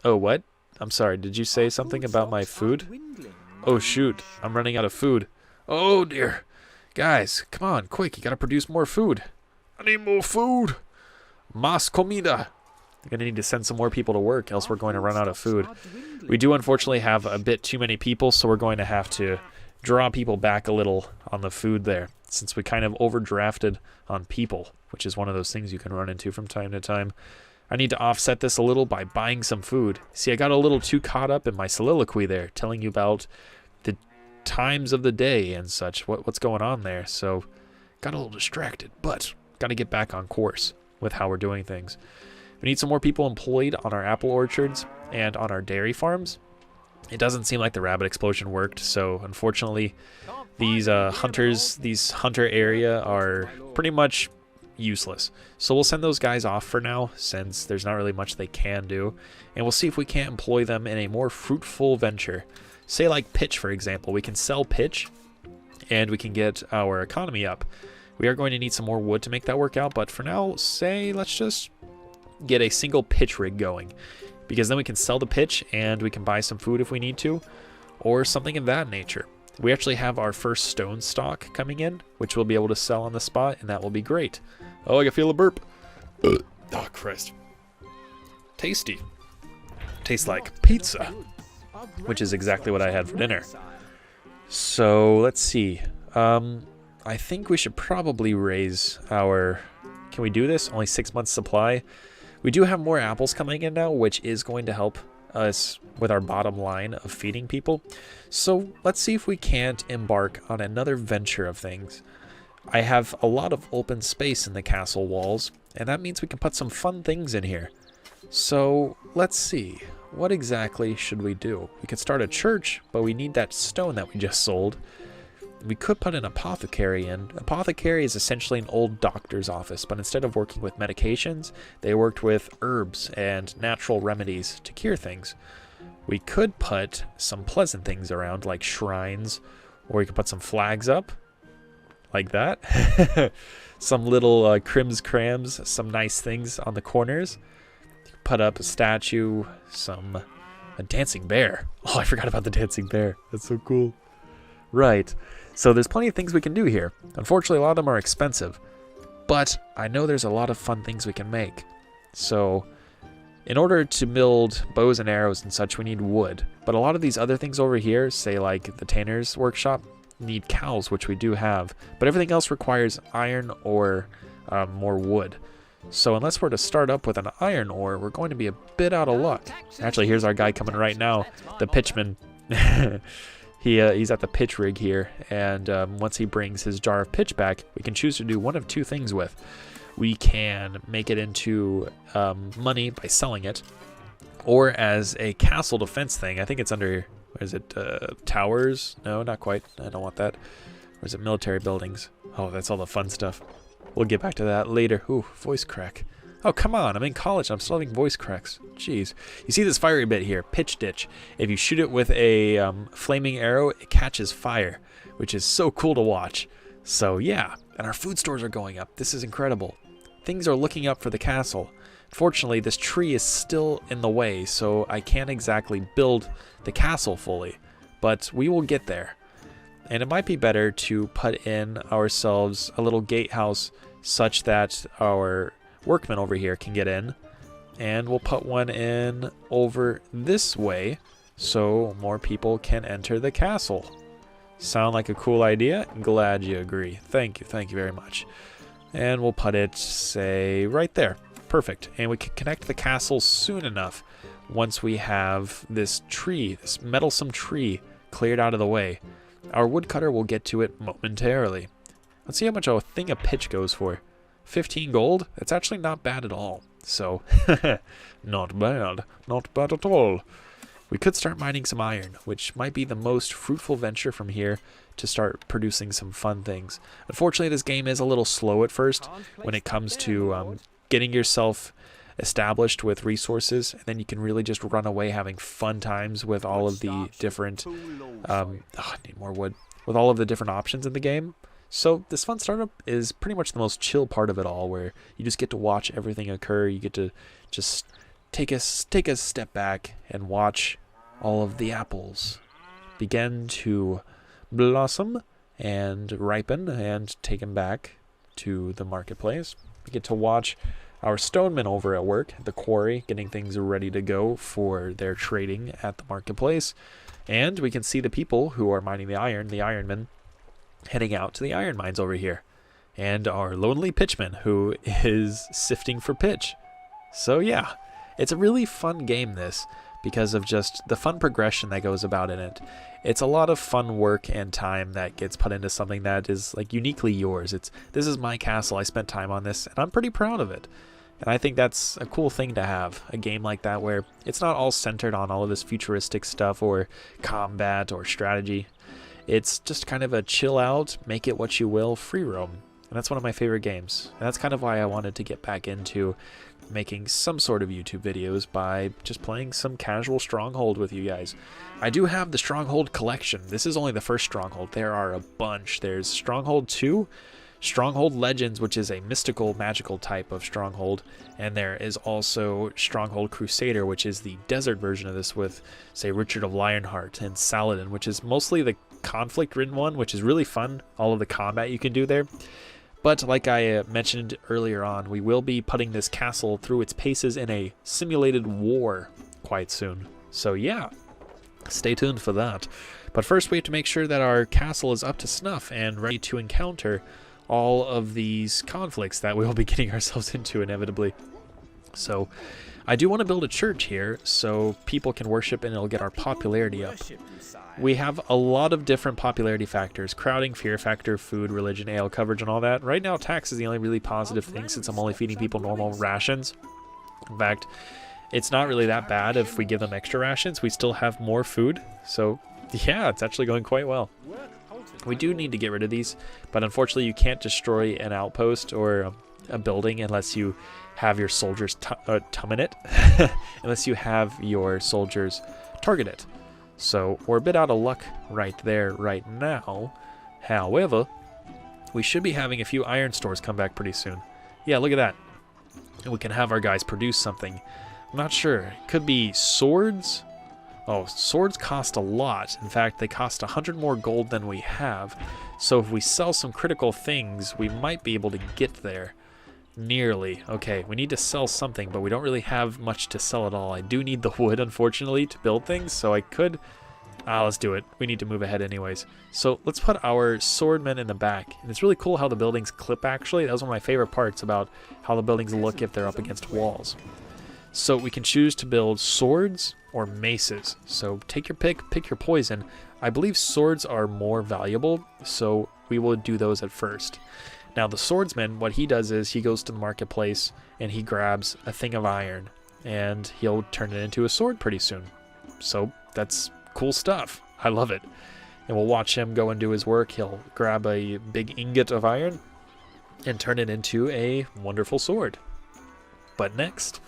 Oh, what? I'm sorry, did you say something about my food? Oh, shoot, I'm running out of food. Oh, dear. Guys, come on, quick, you gotta produce more food. I need more food. Mas comida. I'm gonna need to send some more people to work, else we're going to run out of food. We do unfortunately have a bit too many people, so we're going to have to draw people back a little on the food there, since we kind of overdrafted on people, which is one of those things you can run into from time to time. I need to offset this a little by buying some food. See, I got a little too caught up in my soliloquy there, telling you about the times of the day and such, what's going on there, so got a little distracted, but got to get back on course with how we're doing things. We need some more people employed on our apple orchards and on our dairy farms. It doesn't seem like the rabbit explosion worked, so unfortunately these hunter area are pretty much useless. So we'll send those guys off for now, since there's not really much they can do, and we'll see if we can't employ them in a more fruitful venture. Say like pitch, for example. We can sell pitch and we can get our economy up. We are going to need some more wood to make that work out, but for now, say let's just get a single pitch rig going, because then we can sell the pitch and we can buy some food if we need to, or something of that nature. We actually have our first stone stock coming in, which we'll be able to sell on the spot, and that will be great. Oh, I can feel a burp. Oh, Christ. Tasty. Tastes like pizza, which is exactly what I had for dinner. So, let's see. I think we should probably raise our... Can we do this? Only 6 months supply. We do have more apples coming in now, which is going to help us with our bottom line of feeding people. So let's see if we can't embark on another venture of things. I have a lot of open space in the castle walls, and that means we can put some fun things in here. So let's see, what exactly should we do? We could start a church, but we need that stone that we just sold. We could put an apothecary in. Apothecary is essentially an old doctor's office, but instead of working with medications, they worked with herbs and natural remedies to cure things. We could put some pleasant things around, like shrines, or we could put some flags up, like that. Some little crims crams, some nice things on the corners. Put up a statue, a dancing bear. Oh, I forgot about the dancing bear. That's so cool. Right. So there's plenty of things we can do here. Unfortunately, a lot of them are expensive, but I know there's a lot of fun things we can make. So in order to build bows and arrows and such, we need wood. But a lot of these other things over here, say like the tanner's workshop, need cows, which we do have. But everything else requires iron or more wood. So unless we're to start up with an iron ore, we're going to be a bit out of luck. Actually, here's our guy coming right now, the pitchman. He's at the pitch rig here, and once he brings his jar of pitch back, we can choose to do one of two things with. We can make it into money by selling it, or as a castle defense thing. I think it's under, what is it, towers? No, not quite. I don't want that. Or is it military buildings? Oh, that's all the fun stuff. We'll get back to that later. Ooh, voice crack. Oh, come on, I'm in college. I'm still having voice cracks. Jeez. You see this fiery bit here, pitch ditch. If you shoot it with a flaming arrow, it catches fire, which is so cool to watch. So yeah, and our food stores are going up. This is incredible. Things are looking up for the castle. Fortunately, this tree is still in the way, so I can't exactly build the castle fully, but we will get there. And it might be better to put in ourselves a little gatehouse such that our workmen over here can get in, and we'll put one in over this way so more people can enter the castle. Sound like a cool idea? Glad you agree. Thank you very much. And we'll put it, say, right there. Perfect. And we can connect the castle soon enough once we have this tree, this meddlesome tree, cleared out of the way. Our woodcutter will get to it momentarily. Let's see how much a thing of pitch goes for. 15 gold? That's actually not bad at all. So, not bad. Not bad at all. We could start mining some iron, which might be the most fruitful venture from here to start producing some fun things. Unfortunately, this game is a little slow at first when it comes to getting yourself established with resources, and then you can really just run away having fun times with all of the different I need more wood, with all of the different options in the game. So this fun startup is pretty much the most chill part of it all, where you just get to watch everything occur. You get to just take a step back and watch all of the apples begin to blossom and ripen and taken back to the marketplace. We get to watch our stonemen over at work at the quarry, getting things ready to go for their trading at the marketplace. And we can see the people who are mining the ironmen, heading out to the iron mines over here. And our lonely pitchman who is sifting for pitch. So yeah, it's a really fun game, this, because of just the fun progression that goes about in it. It's a lot of fun work and time that gets put into something that is like uniquely yours. This is my castle. I spent time on this, and I'm pretty proud of it. And I think that's a cool thing to have, a game like that where it's not all centered on all of this futuristic stuff or combat or strategy. It's just kind of a chill out, make it what you will, free roam. And that's one of my favorite games. And that's kind of why I wanted to get back into making some sort of YouTube videos by just playing some casual Stronghold with you guys. I do have the Stronghold collection. This is only the first Stronghold. There are a bunch. There's Stronghold 2, Stronghold Legends, which is a mystical, magical type of Stronghold, and there is also Stronghold Crusader, which is the desert version of this with, say, Richard of Lionheart and Saladin, which is mostly the conflict-ridden one, which is really fun, all of the combat you can do there. But like I mentioned earlier on, we will be putting this castle through its paces in a simulated war quite soon. So yeah, stay tuned for that. But first we have to make sure that our castle is up to snuff and ready to encounter all of these conflicts that we will be getting ourselves into inevitably. So I do want to build a church here so people can worship and it'll get our popularity up. We have a lot of different popularity factors: crowding, fear factor, food, religion, ale coverage, and all that. Right now, tax is the only really positive thing since I'm only feeding people normal rations. In fact, it's not really that bad if we give them extra rations. We still have more food. So yeah, it's actually going quite well. We do need to get rid of these, but unfortunately you can't destroy an outpost or a building unless you have your soldiers tum in it. Unless you have your soldiers target it. So we're a bit out of luck right there right now. However, we should be having a few iron stores come back pretty soon. Yeah, look at that. And we can have our guys produce something. I'm not sure. It could be swords. Oh, swords cost a lot. In fact, they cost 100 more gold than we have. So if we sell some critical things, we might be able to get there. Nearly. Okay, we need to sell something, but we don't really have much to sell at all. I do need the wood, unfortunately, to build things, so I could... let's do it. We need to move ahead anyways. So let's put our swordmen in the back. And it's really cool how the buildings clip, actually. That was one of my favorite parts about how the buildings look if they're up against walls. So we can choose to build swords or maces. So take your pick your poison. I believe swords are more valuable, so we will do those at first. Now the swordsman, what he does is he goes to the marketplace and he grabs a thing of iron and he'll turn it into a sword pretty soon. So that's cool stuff. I love it. And we'll watch him go and do his work. He'll grab a big ingot of iron and turn it into a wonderful sword. But next,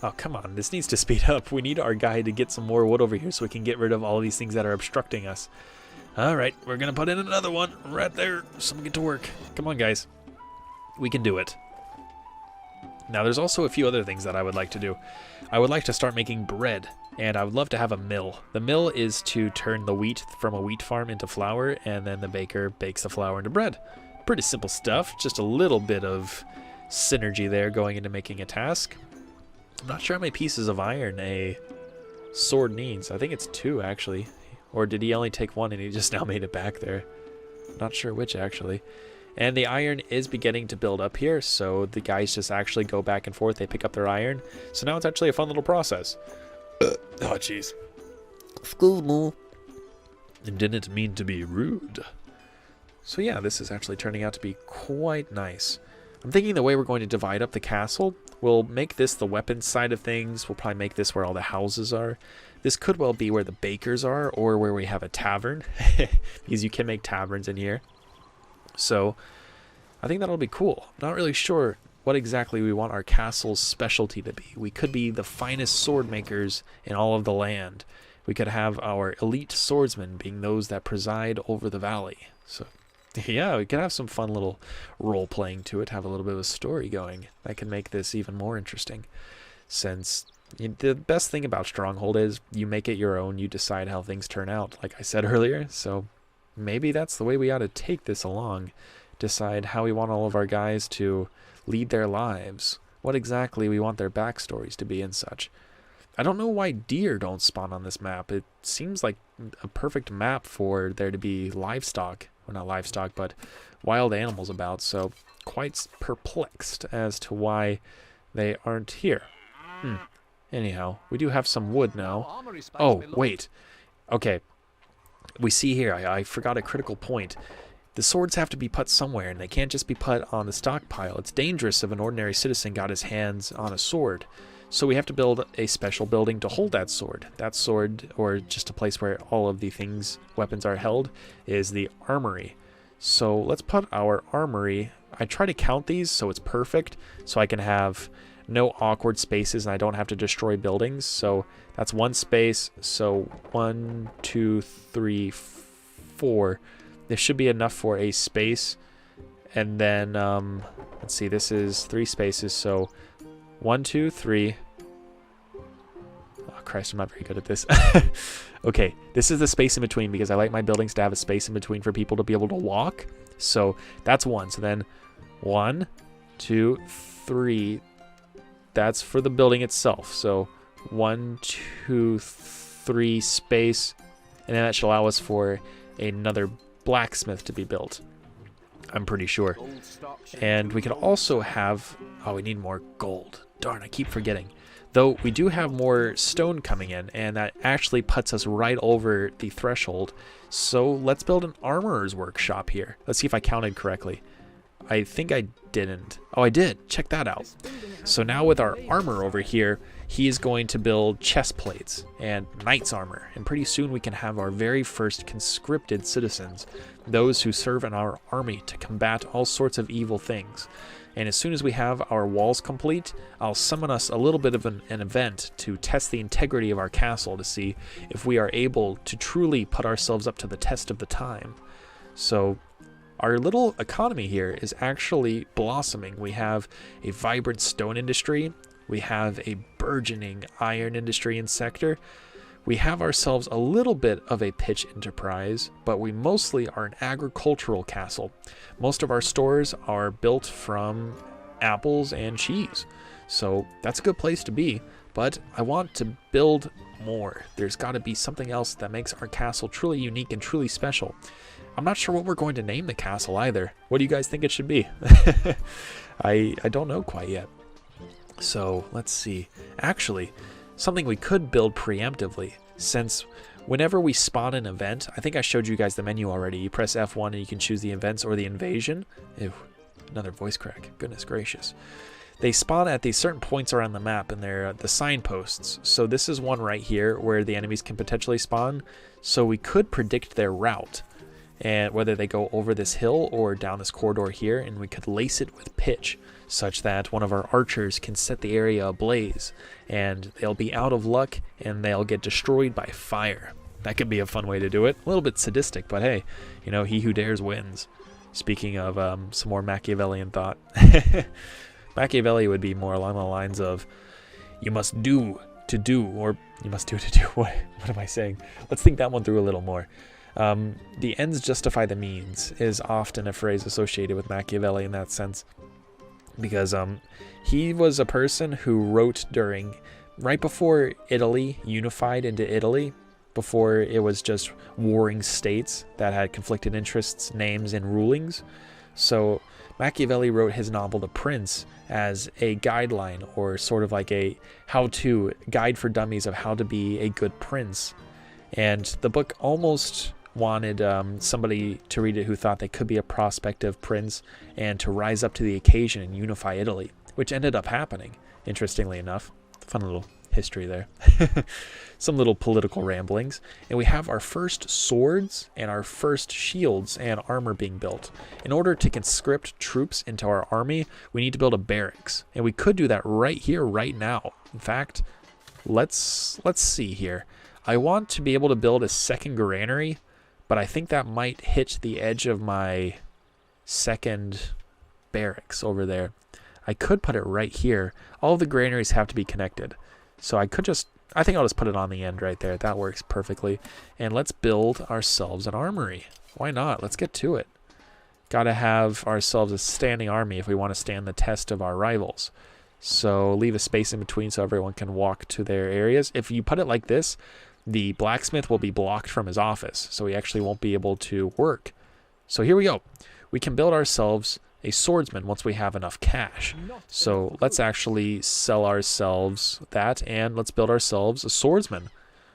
oh come on, this needs to speed up. We need our guy to get some more wood over here so we can get rid of all of these things that are obstructing us. Alright, we're going to put in another one right there. Someone get to work. Come on, guys. We can do it. Now, there's also a few other things that I would like to do. I would like to start making bread, and I would love to have a mill. The mill is to turn the wheat from a wheat farm into flour, and then the baker bakes the flour into bread. Pretty simple stuff. Just a little bit of synergy there going into making a task. I'm not sure how many pieces of iron a sword needs. I think it's 2, actually. Or did he only take 1 and he just now made it back there? Not sure which, actually. And the iron is beginning to build up here, so the guys just actually go back and forth. They pick up their iron. So now it's actually a fun little process. Oh, jeez. Excuse me. I didn't mean to be rude. So yeah, this is actually turning out to be quite nice. I'm thinking the way we're going to divide up the castle, we'll make this the weapons side of things. We'll probably make this where all the houses are. This could well be where the bakers are or where we have a tavern, because you can make taverns in here. So I think that'll be cool. I'm not really sure what exactly we want our castle's specialty to be. We could be the finest sword makers in all of the land. We could have our elite swordsmen being those that preside over the valley. So yeah, we could have some fun little role-playing to it, have a little bit of a story going. That can make this even more interesting, since The best thing about Stronghold is you make it your own. You decide how things turn out, like I said earlier. So maybe that's the way we ought to take this along. Decide how we want all of our guys to lead their lives. What exactly we want their backstories to be and such. I don't know why deer don't spawn on this map. It seems like a perfect map for there to be livestock. Well, not livestock, but wild animals about. So quite perplexed as to why they aren't here. Anyhow, we do have some wood now. Oh, wait. Okay. We see here, I forgot a critical point. The swords have to be put somewhere, and they can't just be put on the stockpile. It's dangerous if an ordinary citizen got his hands on a sword. So we have to build a special building to hold that sword. That sword, or just a place where all of the weapons are held, is the Armory. So let's put our Armory. I try to count these so it's perfect, so I can have no awkward spaces and I don't have to destroy buildings. So that's one space. So 1, 2, 3, 4. This should be enough for a space. And then, let's see, this is 3 spaces. So 1, 2, 3. Oh, Christ, I'm not very good at this. Okay, this is the space in between because I like my buildings to have a space in between for people to be able to walk. So that's 1. So then 1, 2, 3. That's for the building itself. So 1, 2, 3 space. And then that should allow us for another blacksmith to be built. I'm pretty sure. And we could also have... Oh, we need more gold. Darn, I keep forgetting. Though we do have more stone coming in, and that actually puts us right over the threshold. So let's build an armorer's workshop here. Let's see if I counted correctly. I think I didn't. Oh, I did. Check that out. So now with our armor over here, he is going to build chest plates and knight's armor. And pretty soon we can have our very first conscripted citizens, those who serve in our army to combat all sorts of evil things. And as soon as we have our walls complete, I'll summon us a little bit of an event to test the integrity of our castle to see if we are able to truly put ourselves up to the test of the time. So our little economy here is actually blossoming. We have a vibrant stone industry. We have a burgeoning iron industry and sector. We have ourselves a little bit of a pitch enterprise, but we mostly are an agricultural castle. Most of our stores are built from apples and cheese. So that's a good place to be, but I want to build more. There's got to be something else that makes our castle truly unique and truly special. I'm not sure what we're going to name the castle either. What do you guys think it should be? I don't know quite yet. So let's see. Actually, something we could build preemptively, since whenever we spawn an event, I think I showed you guys the menu already. You press F1 and you can choose the events or the invasion. Ew, another voice crack. Goodness gracious. They spawn at these certain points around the map, and they're the signposts. So this is one right here where the enemies can potentially spawn. So we could predict their route, and whether they go over this hill or down this corridor here, and we could lace it with pitch such that one of our archers can set the area ablaze, and they'll be out of luck and they'll get destroyed by fire. That could be a fun way to do it. A little bit sadistic, but hey, you know, he who dares wins. Speaking of some more Machiavellian thought. Machiavelli would be more along the lines of, you must do to do, or you must do to do. What am I saying? Let's think that one through a little more. The ends justify the means is often a phrase associated with Machiavelli in that sense, because he was a person who wrote right before Italy unified into Italy, before it was just warring states that had conflicted interests, names, and rulings. So Machiavelli wrote his novel The Prince as a guideline, or sort of like a how-to guide for dummies of how to be a good prince. And the book almost wanted somebody to read it who thought they could be a prospective prince and to rise up to the occasion and unify Italy, which ended up happening, interestingly enough. Fun little history there. Some little political ramblings. And we have our first swords and our first shields and armor being built. In order to conscript troops into our army, we need to build a barracks. And we could do that right here, right now. In fact, let's see here. I want to be able to build a second granary, but I think that might hit the edge of my second barracks over there. I could put it right here. All of the granaries have to be connected. So I think I'll just put it on the end right there. That works perfectly. And let's build ourselves an armory. Why not? Let's get to it. Gotta have ourselves a standing army if we want to stand the test of our rivals. So leave a space in between so everyone can walk to their areas. If you put it like this, the blacksmith will be blocked from his office, so he actually won't be able to work. So here we go. We can build ourselves a swordsman once we have enough cash. So let's actually sell ourselves that, and let's build ourselves a swordsman.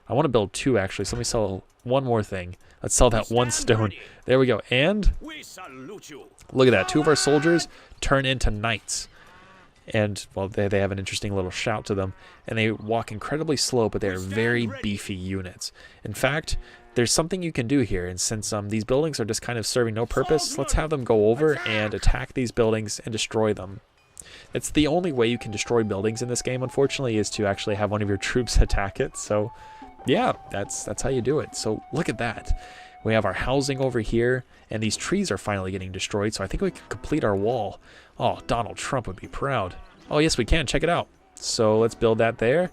I want to build 2 actually, so let me sell one more thing. Let's sell that 1 stone. There we go. And look at that. 2 of our soldiers turn into knights. And, well, they have an interesting little shout to them. And they walk incredibly slow, but they're very beefy units. In fact, there's something you can do here. And since these buildings are just kind of serving no purpose, let's have them go over and attack these buildings and destroy them. It's the only way you can destroy buildings in this game, unfortunately, is to actually have one of your troops attack it. So, yeah, that's how you do it. So look at that. We have our housing over here, and these trees are finally getting destroyed, so I think we can complete our wall. Oh, Donald Trump would be proud. Oh, yes, we can. Check it out. So let's build that there.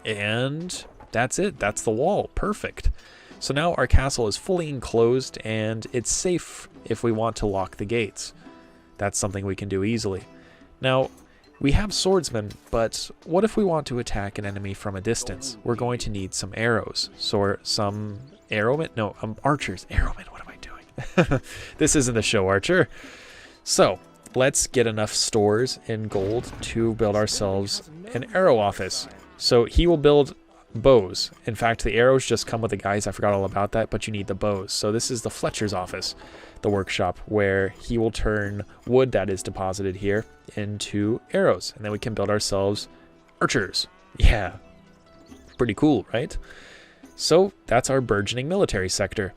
And that's it. That's the wall. Perfect. So now our castle is fully enclosed, and it's safe if we want to lock the gates. That's something we can do easily. Now, we have swordsmen, but what if we want to attack an enemy from a distance? We're going to need some arrows. So some arrowmen? No, archers. Arrowmen, what am I doing? This isn't the show, Archer. So, let's get enough stores in gold to build ourselves an arrow office. So he will build bows. In fact, the arrows just come with the guys. I forgot all about that, but you need the bows. So this is the Fletcher's office, the workshop, where he will turn wood that is deposited here into arrows. And then we can build ourselves archers. Yeah, pretty cool, right? So that's our burgeoning military sector.